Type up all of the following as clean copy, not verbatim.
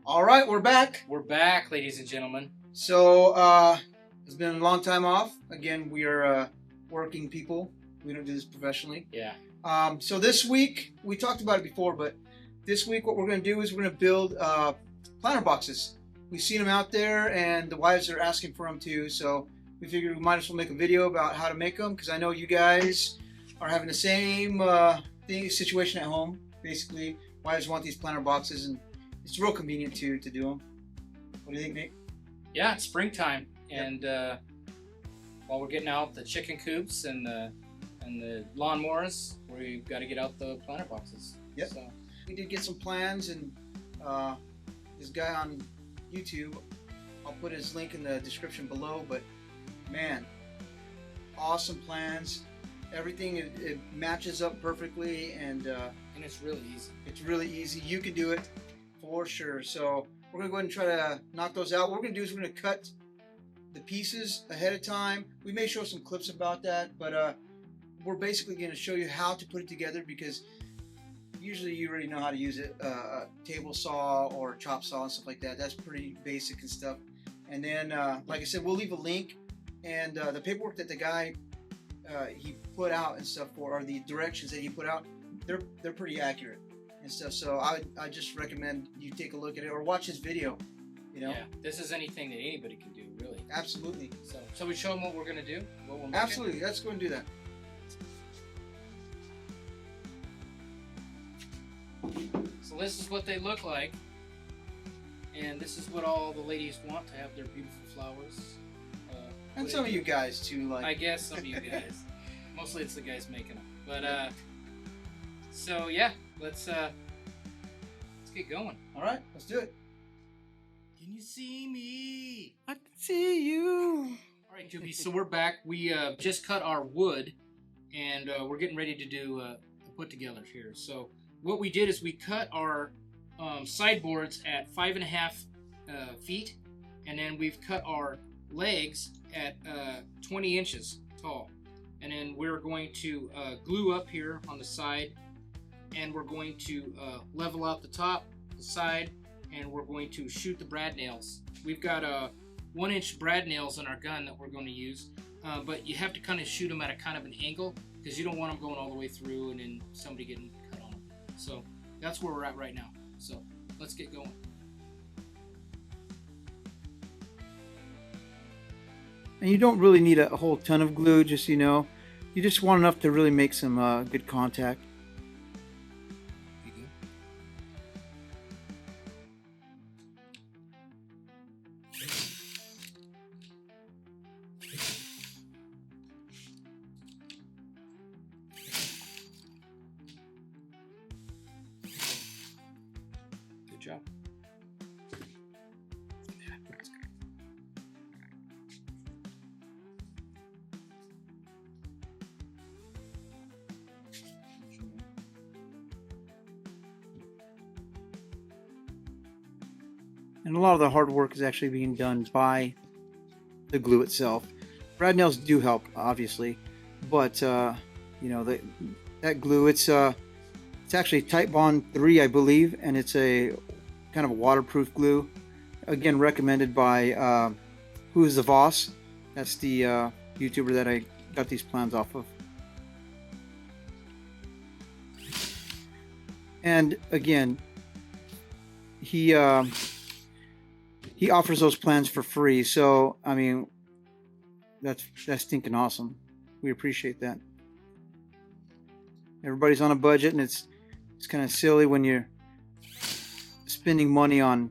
All right, we're back. We're back, ladies and gentlemen. So, it's been a long time off. Again, we are working people. We don't do this professionally. Yeah. So this week, we talked about it before, but this week what we're going to do is we're going to build planter boxes. We've seen them out there, and the wives are asking for them too. So we figured we might as well make a video about how to make them, because I know you guys are having the same situation at home. Basically, wives want these planter boxes, and it's real convenient to do them. What do you think, Nate? Yeah, it's springtime, and while we're getting out the chicken coops and the lawnmowers, we've got to get out the planter boxes. Yep. So we did get some plans, and this guy on YouTube, I'll put his link in the description below, but man, awesome plans. Everything it matches up perfectly, and it's really easy. It's really easy. You can do it for sure. So we're gonna go ahead and try to knock those out. What we're gonna do is we're gonna cut the pieces ahead of time. We may show some clips about that, but we're basically gonna show you how to put it together, because usually you already know how to use it, a table saw or chop saw and stuff like that. That's pretty basic and stuff. And then, like I said, we'll leave a link, and the paperwork that the guy he put out and stuff or the directions that he put out, they're pretty accurate and stuff. So I just recommend you take a look at it or watch his video. You know. Yeah, this is anything that anybody can do, really. Absolutely. So we show them what we're gonna do. What we'll make. Absolutely. Let's go and do that. So this is what they look like, and this is what all the ladies want to have their beautiful flowers. And some of you guys too, like. I guess some of you guys. Mostly it's the guys making them. But so yeah, let's get going. All right, let's do it. Can you see me? I can see you. All right, Juby. So we're back. We just cut our wood, and we're getting ready to do a put together here. So what we did is we cut our sideboards at 5.5 feet, and then we've cut our legs at 20 inches tall, and then we're going to glue up here on the side, and we're going to level out the top, the side, and we're going to shoot the brad nails. We've got 1-inch brad nails in our gun that we're going to use, but you have to kind of shoot them at a kind of an angle, because you don't want them going all the way through and then somebody getting cut on them. So that's where we're at right now. So let's get going. And you don't really need a whole ton of glue, just, you know, you just want enough to really make some good contact. Good job. And a lot of the hard work is actually being done by the glue itself. Brad nails do help, obviously, but you know, that glue, it's actually Type Bond 3, I believe, and it's a kind of a waterproof glue. Again, recommended by Who is the Voss? That's the YouTuber that I got these plans off of. And again, he offers those plans for free, so I mean, that's stinking awesome. We appreciate that. Everybody's on a budget, and it's kind of silly when you're spending money on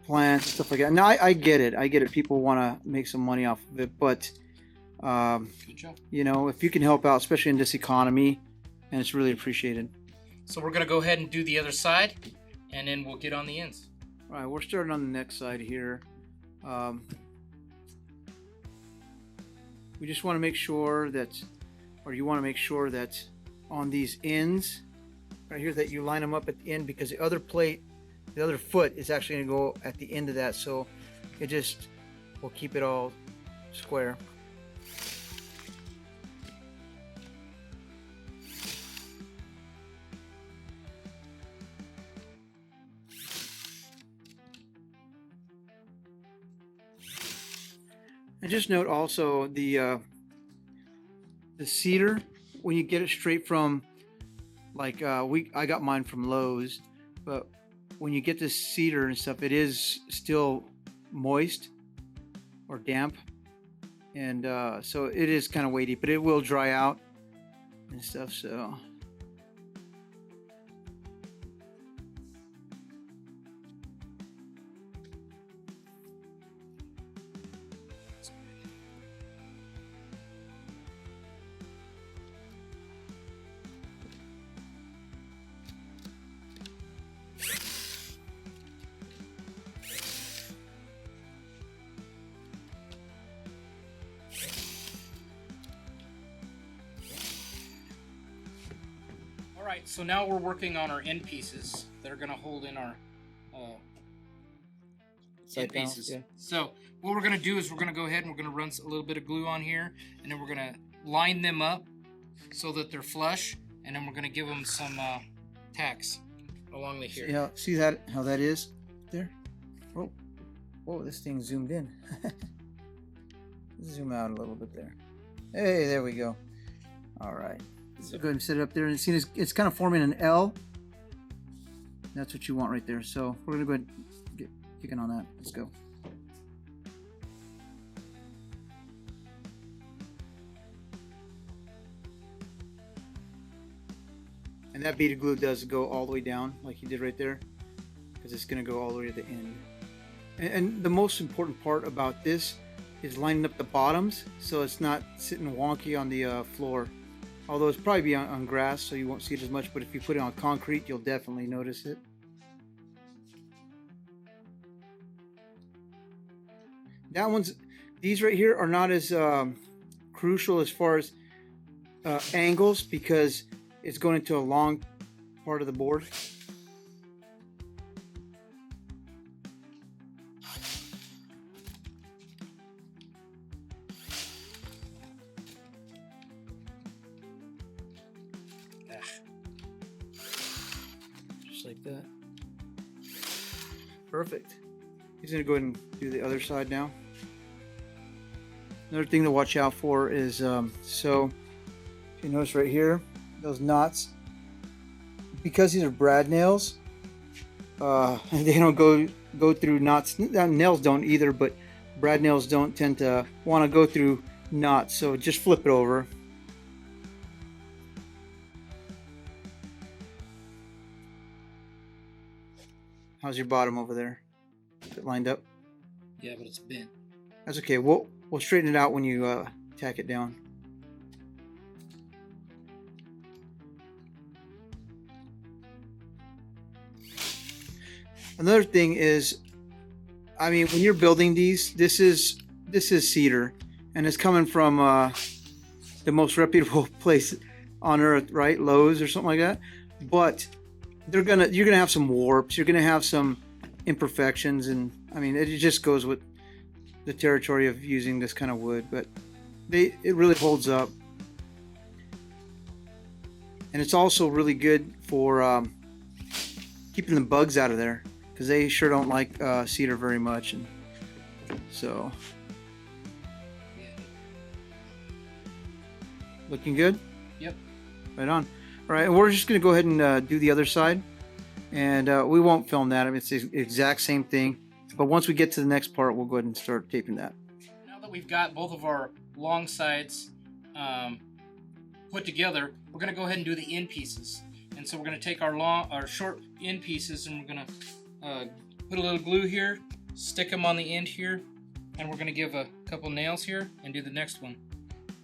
plants and stuff like that. Now I get it. I get it. People want to make some money off of it, but Good job. you know, if you can help out, especially in this economy, and it's really appreciated. So we're gonna go ahead and do the other side, and then we'll get on the ends. All right, we're starting on the next side here. We just want to make sure that, or you want to make sure that on these ends right here, that you line them up at the end, because the other plate, the other foot is actually going to go at the end of that, so it just will keep it all square. And just note also the cedar, when you get it straight from, like I got mine from Lowe's, but when you get this cedar and stuff, it is still moist or damp, and so it is kind of weighty, but it will dry out and stuff. So Alright, so now we're working on our end pieces that are going to hold in our end pieces. Yeah. So what we're going to do is we're going to go ahead and we're going to run a little bit of glue on here, and then we're going to line them up so that they're flush, and then we're going to give them some tacks along the here. Yeah, see that, how that is there? Oh, whoa, this thing zoomed in. Zoom out a little bit there. Hey, there we go. All right. So go ahead and set it up there, and see it's kind of forming an L. That's what you want right there. So we're gonna go ahead and get kicking on that. Let's go. And that bead of glue does go all the way down, like you did right there, because it's gonna go all the way to the end. And the most important part about this is lining up the bottoms so it's not sitting wonky on the floor. Although it's probably be on grass, so you won't see it as much, but if you put it on concrete, you'll definitely notice it. These right here are not as crucial as far as angles, because it's going into a long part of the board. Just like that. Perfect. He's going to go ahead and do the other side now. Another thing to watch out for is, so if you notice right here, those knots, because these are brad nails, they don't go through knots. Nails don't either, but brad nails don't tend to want to go through knots, so just flip it over. How's your bottom over there? Is it lined up? Yeah, but it's bent. That's okay. We'll straighten it out when you tack it down. Another thing is, I mean, when you're building these, this is cedar, and it's coming from the most reputable place on earth, right? Lowe's or something like that. But you're gonna have some warps. You're gonna have some imperfections, and I mean, it just goes with the territory of using this kind of wood. But it really holds up, and it's also really good for keeping the bugs out of there, because they sure don't like cedar very much. And so, looking good? Yep. Right on. All right, and we're just going to go ahead and do the other side, and we won't film that. I mean, it's the exact same thing, but once we get to the next part, we'll go ahead and start taping that. Now that we've got both of our long sides put together, we're going to go ahead and do the end pieces. And so we're going to take our short end pieces, and we're going to put a little glue here, stick them on the end here, and we're going to give a couple nails here and do the next one,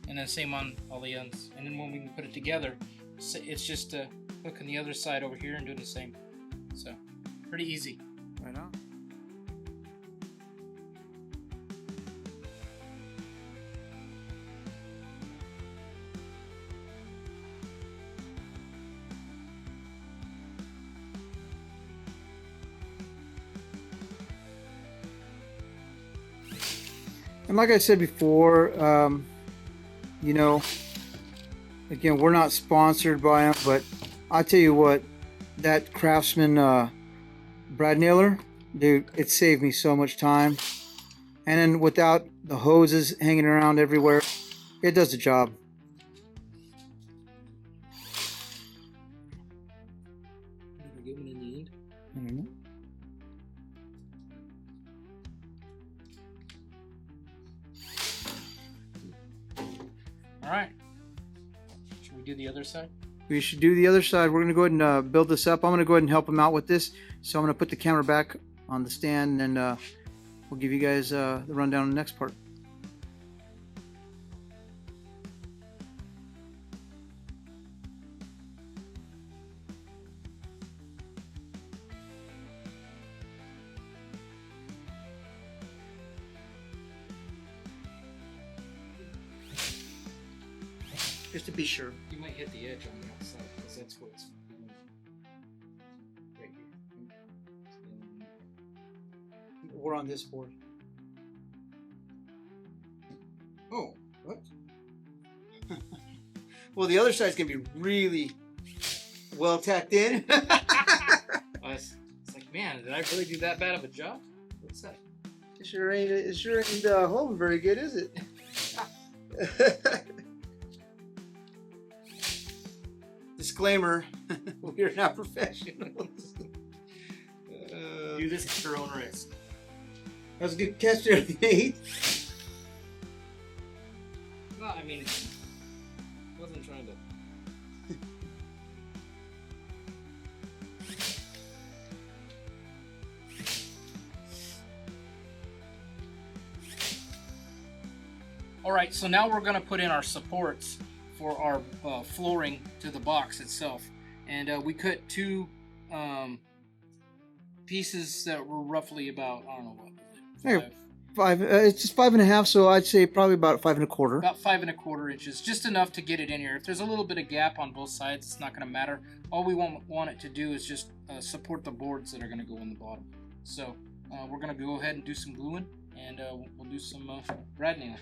and then same on all the ends. And then when we put it together, it's just hooking the other side over here and doing the same. So pretty easy. Right on. And like I said before, you know, again, we're not sponsored by them, but I tell you what, that Craftsman brad nailer, dude, it saved me so much time. And then without the hoses hanging around everywhere, it does the job. Did I get one in the end? I don't know. All right. Should we do the other side? We should do the other side. We're going to go ahead and build this up. I'm going to go ahead and help him out with this. So I'm going to put the camera back on the stand, and we'll give you guys the rundown on the next part. Just to be sure. You might hit the edge on the outside because that's what's right here. We're on this board. Oh, what? Well, the other side's gonna be really well tacked in. It's like, man, did I really do that bad of a job? What's that? It sure ain't holding very good, is it? Disclaimer: we are not professionals. Do this at your own risk. That was a good catch there, Nate. Well, I mean, I wasn't trying to. All right, so now we're going to put in our supports for our flooring to the box itself, and we cut two pieces that were roughly about, I don't know what was it, Five. It's just 5.5, so I'd say probably about 5.25. about 5.25 inches, just enough to get it in here. If there's a little bit of gap on both sides, it's not going to matter. All we want it to do is just support the boards that are going to go in the bottom. So we're going to go ahead and do some gluing, and we'll do some brad nailing.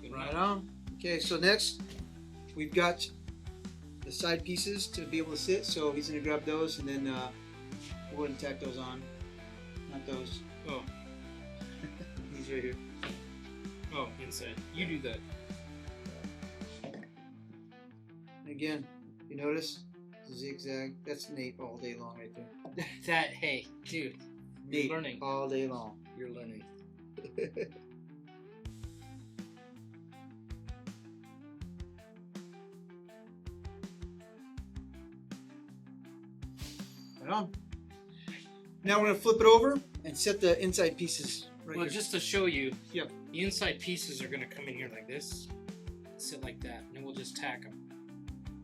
Right on. Okay, so next we've got the side pieces to be able to sit. So he's gonna grab those, and then we'll go ahead and tack those on. Not those. Oh, These right here. oh, inside. You do that. And again, you notice zigzag. That's Nate all day long right there. That, hey, dude, Nate you're learning. all day long. You're learning. Right on. Now we're gonna flip it over and set the inside pieces right Well, here. just to show you, Yep. the inside pieces are going to come in here like this, sit like that, and then we'll just tack them.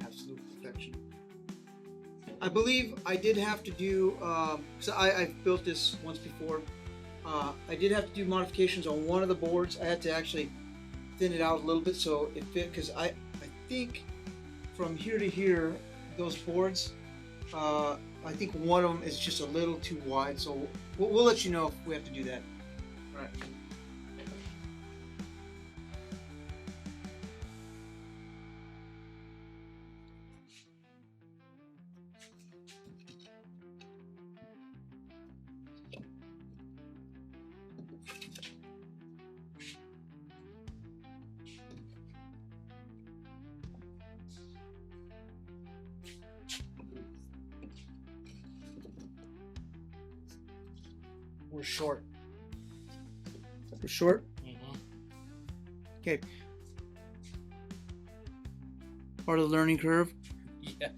Absolute perfection. I believe I did have to do, so I've built this once before. I did have to do modifications on one of the boards. I had to actually thin it out a little bit so it fit, because I think from here to here, those boards, I think one of them is just a little too wide. So we'll let you know if we have to do that. All right. We're short. We're short. Mm-hmm. Okay. Part of the learning curve. Yeah, I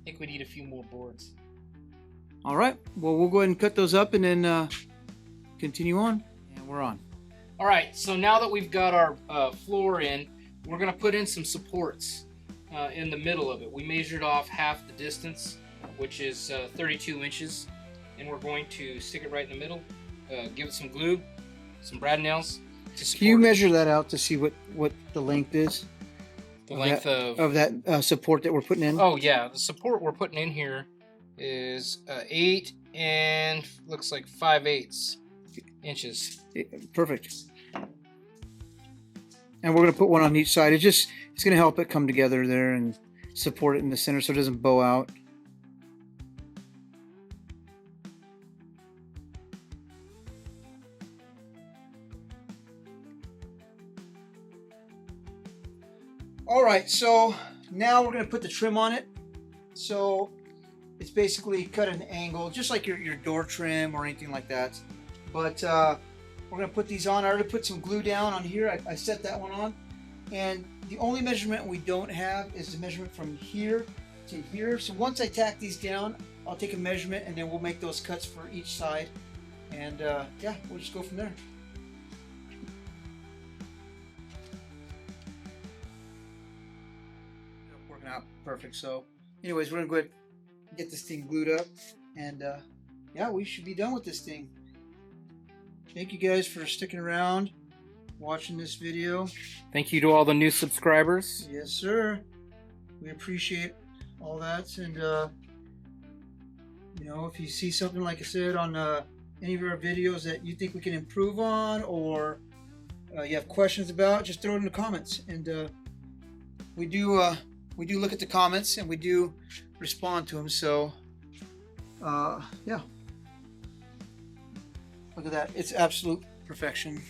think we need a few more boards. All right. Well, we'll go ahead and cut those up and then continue on. And we're on. All right, so now that we've got our floor in, we're going to put in some supports in the middle of it. We measured off half the distance, which is 32 inches, and we're going to stick it right in the middle, give it some glue, some brad nails to support Can you it. measure that out to see what the length is? The length of that support that we're putting in? Oh yeah, the support we're putting in here is 8 and looks like 5/8 inches. Perfect. And we're gonna put one on each side. It's gonna help it come together there and support it in the center so it doesn't bow out. All right, so now we're gonna put the trim on it. So it's basically cut at an angle, just like your door trim or anything like that. But we're gonna put these on. I already put some glue down on here. I set that one on. And the only measurement we don't have is the measurement from here to here. So once I tack these down, I'll take a measurement and then we'll make those cuts for each side. And yeah, we'll just go from there. Working out perfect. So anyways, we're gonna go ahead and get this thing glued up. And yeah, we should be done with this thing. Thank you guys for sticking around, watching this video. Thank you to all the new subscribers. Yes, sir. We appreciate all that. And, you know, if you see something, like I said, on any of our videos that you think we can improve on or you have questions about, just throw it in the comments. And we do look at the comments and we do respond to them. So, yeah. Look at that. It's absolute perfection.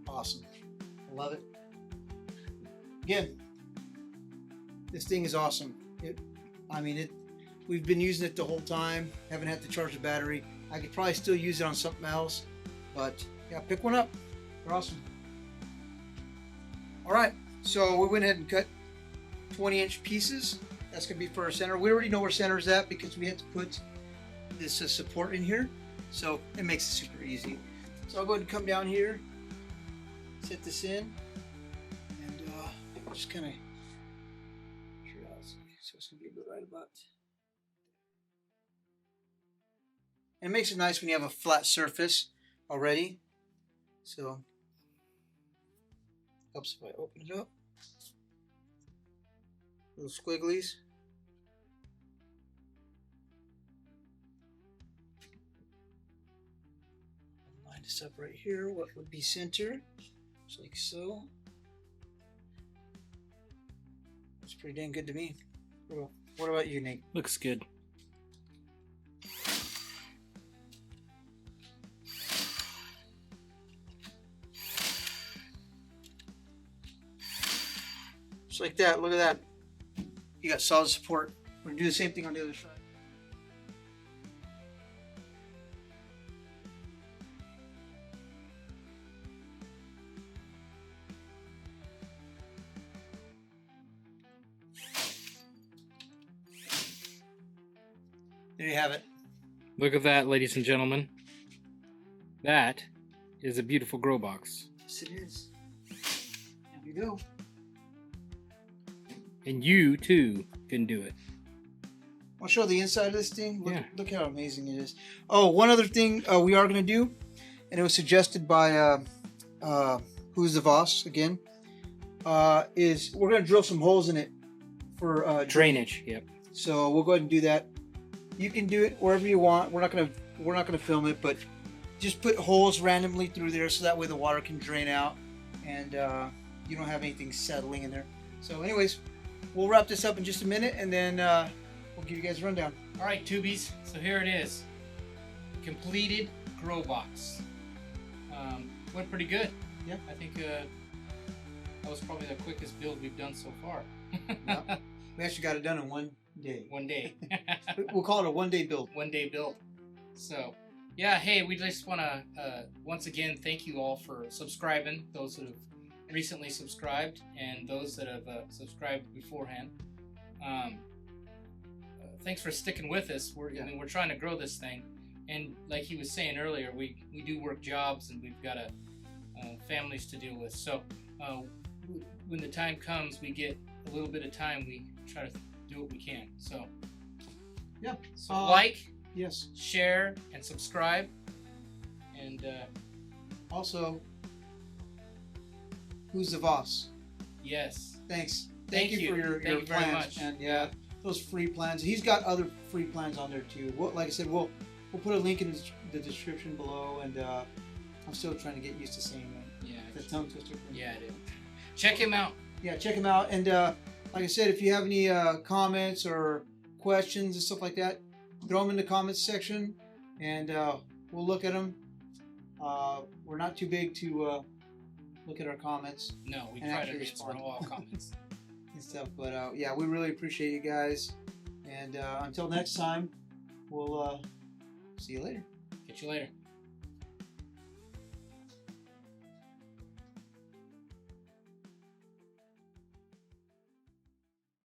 Awesome. I love it. Again, this thing is awesome. We've been using it the whole time. Haven't had to charge the battery. I could probably still use it on something else, but yeah, pick one up. They're awesome. All right, so we went ahead and cut 20-inch pieces. That's gonna be for our center. We already know where center is at because we had to put this support in here, so it makes it super easy. So I'll go ahead and come down here, set this in, and just kind of sure out. So it's gonna be about right about. And it makes it nice when you have a flat surface already. So helps if I open it up. Little squigglies. Line this up right here. What would be center? Just like so. That's pretty dang good to me. What about you, Nate? Looks good. Just like that. Look at that. You got solid support. We're gonna do the same thing on the other side. There you have it. Look at that, ladies and gentlemen. That is a beautiful grow box. Yes, it is. There you go. And you too can do it. I'll show the inside of this thing. Look, Yeah. Look how amazing it is. Oh, one other thing we are going to do, and it was suggested by Who's the Voss again, is we're going to drill some holes in it for Drainage. Yep. So we'll go ahead and do that. You can do it wherever you want. We're not gonna film it, but just put holes randomly through there so that way the water can drain out and you don't have anything settling in there. So anyways, we'll wrap this up in just a minute and then we'll give you guys a rundown. All right, tubies. So here it is. Completed grow box. Went pretty good. Yeah. I think that was probably the quickest build we've done so far. Yeah. We actually got it done in one day. One day. We'll call it a one-day build. One day build. So Yeah, hey, we just want to once again thank you all for subscribing, those that have recently subscribed and those that have subscribed beforehand. Thanks for sticking with us. I mean, we're trying to grow this thing, and like he was saying earlier, we do work jobs and we've got families to deal with. So when the time comes, we get a little bit of time. We try to do what we can. So Yeah. so like, Yes. share, and subscribe, and Also, who's the boss? yes, Thanks. Thank Thank you for your Thank you very plans. much. And yeah, those free plans. He's got other free plans on there too. Like I said, we'll put a link in the description below. And I'm still trying to get used to saying that. yeah, The tongue twister. yeah, dude. Check him out. Yeah, check him out. And like I said, if you have any comments or questions and stuff like that, throw them in the comments section, and we'll look at them. We're not too big to look at our comments No, we and try to actually answer respond. all comments. and stuff. But yeah, we really appreciate you guys. And until next time, we'll see you later. Catch you later.